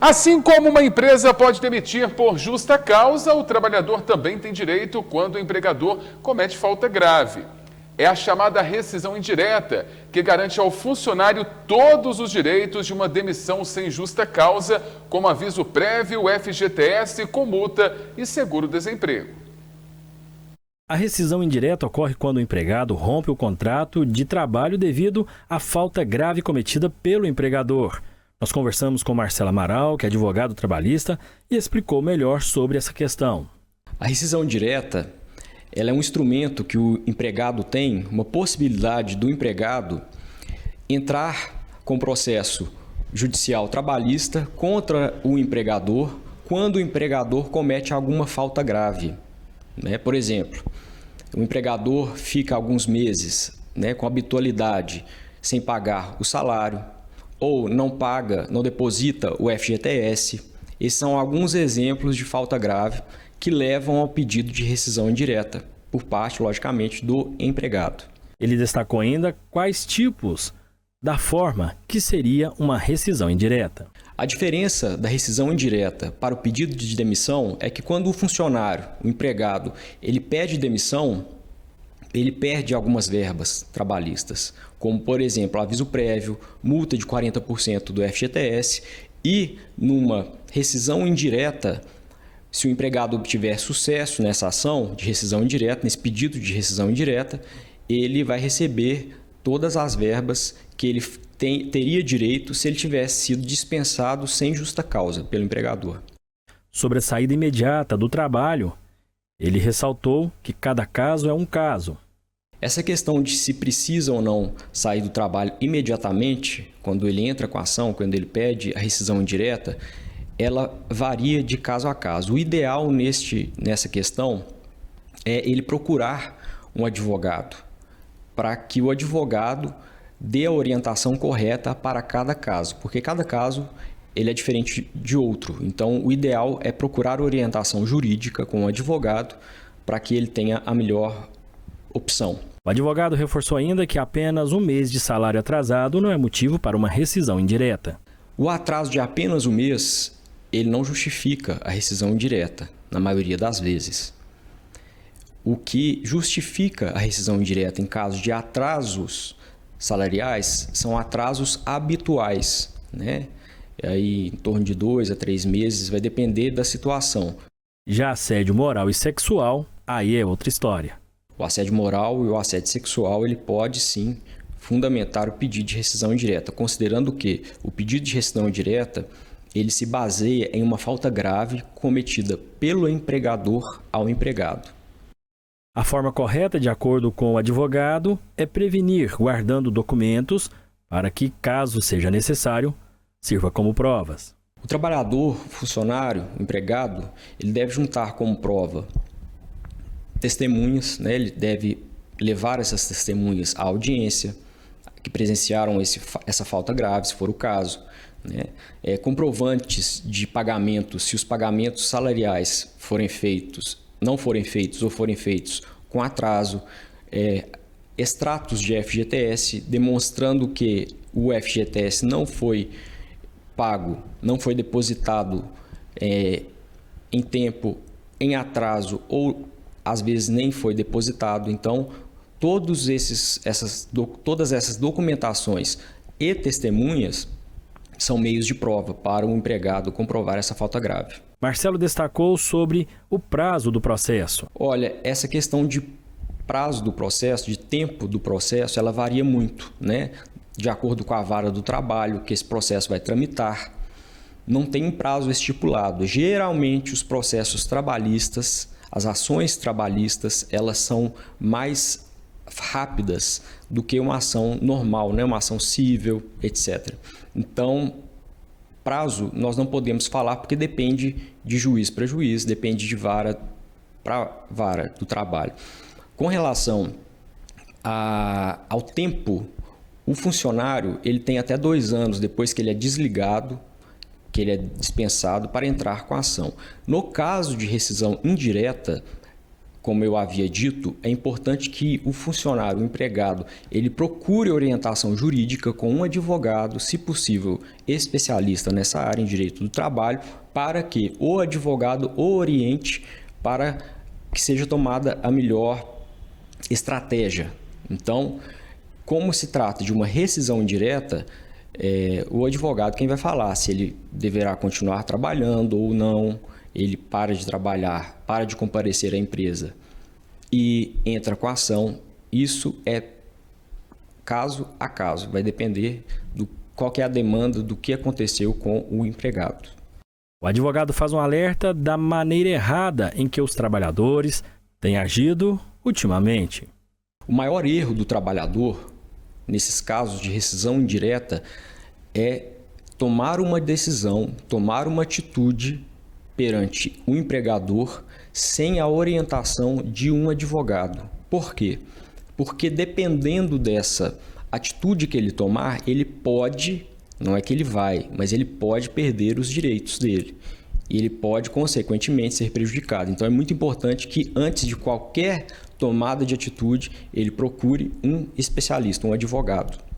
Assim como uma empresa pode demitir por justa causa, o trabalhador também tem direito quando o empregador comete falta grave. É a chamada rescisão indireta, que garante ao funcionário todos os direitos de uma demissão sem justa causa, como aviso prévio, FGTS, com multa e seguro-desemprego. A rescisão indireta ocorre quando o empregado rompe o contrato de trabalho devido à falta grave cometida pelo empregador. Nós conversamos com Marcelo Amaral, que é advogado trabalhista, e explicou melhor sobre essa questão. A rescisão direta, ela é um instrumento que o empregado tem, uma possibilidade do empregado entrar com processo judicial trabalhista contra o empregador quando o empregador comete alguma falta grave. Por exemplo, o empregador fica alguns meses com habitualidade sem pagar o salário, ou não paga, não deposita o FGTS. Esses são alguns exemplos de falta grave que levam ao pedido de rescisão indireta, por parte, logicamente, do empregado. Ele destacou ainda quais tipos da forma que seria uma rescisão indireta. A diferença da rescisão indireta para o pedido de demissão é que quando o funcionário, o empregado, ele pede demissão, ele perde algumas verbas trabalhistas, como, por exemplo, aviso prévio, multa de 40% do FGTS e, numa rescisão indireta, se o empregado obtiver sucesso nessa ação de rescisão indireta, nesse pedido de rescisão indireta, ele vai receber todas as verbas que ele teria direito se ele tivesse sido dispensado sem justa causa pelo empregador. Sobre a saída imediata do trabalho, ele ressaltou que cada caso é um caso. Essa questão de se precisa ou não sair do trabalho imediatamente, quando ele entra com a ação, quando ele pede a rescisão indireta, ela varia de caso a caso. O ideal nessa questão é ele procurar um advogado, para que o advogado dê a orientação correta para cada caso, porque cada caso ele é diferente de outro. Então, o ideal é procurar orientação jurídica com o advogado para que ele tenha a melhor opção. O advogado reforçou ainda que apenas um mês de salário atrasado não é motivo para uma rescisão indireta. O atraso de apenas um mês, ele não justifica a rescisão indireta, na maioria das vezes. O que justifica a rescisão indireta em caso de atrasos salariais são atrasos habituais, Aí, em torno de 2 a 3 meses, vai depender da situação. Já assédio moral e sexual, aí é outra história. O assédio moral e o assédio sexual, ele pode sim fundamentar o pedido de rescisão indireta, considerando que o pedido de rescisão indireta, ele se baseia em uma falta grave cometida pelo empregador ao empregado. A forma correta, de acordo com o advogado, é prevenir guardando documentos para que, caso seja necessário, sirva como provas. O trabalhador, funcionário, empregado, ele deve juntar como prova testemunhas, ele deve levar essas testemunhas à audiência, que presenciaram essa falta grave, se for o caso. Comprovantes de pagamentos, se os pagamentos salariais não forem feitos ou forem feitos com atraso, extratos de FGTS demonstrando que o FGTS não foi pago, não foi depositado em tempo, em atraso ou às vezes nem foi depositado. Então, todas essas documentações e testemunhas são meios de prova para o empregado comprovar essa falta grave. Marcelo destacou sobre o prazo do processo. Olha, essa questão de prazo do processo, de tempo do processo, ela varia muito, de acordo com a vara do trabalho que esse processo vai tramitar. Não tem um prazo estipulado. Geralmente, os processos trabalhistas, as ações trabalhistas, elas são mais rápidas do que uma ação normal, uma ação civil, etc. Então, prazo nós não podemos falar porque depende de juiz para juiz, depende de vara para vara do trabalho. Com relação ao tempo, o funcionário ele tem até 2 anos depois que ele é desligado, que ele é dispensado para entrar com a ação. No caso de rescisão indireta, como eu havia dito, é importante que o funcionário, o empregado, ele procure orientação jurídica com um advogado, se possível, especialista nessa área em direito do trabalho, para que o advogado o oriente para que seja tomada a melhor estratégia. Então, como se trata de uma rescisão indireta, o advogado quem vai falar se ele deverá continuar trabalhando ou não, ele para de trabalhar, para de comparecer à empresa e entra com a ação. Isso é caso a caso, vai depender do qual que é a demanda do que aconteceu com o empregado. O advogado faz um alerta da maneira errada em que os trabalhadores têm agido ultimamente. O maior erro do trabalhador, nesses casos de rescisão indireta, é tomar uma decisão, tomar uma atitude perante o empregador sem a orientação de um advogado. Por quê? Porque dependendo dessa atitude que ele tomar, ele pode, não é que ele vai, mas ele pode perder os direitos dele. E ele pode, consequentemente, ser prejudicado. Então, é muito importante que, antes de qualquer tomada de atitude, ele procure um especialista, um advogado.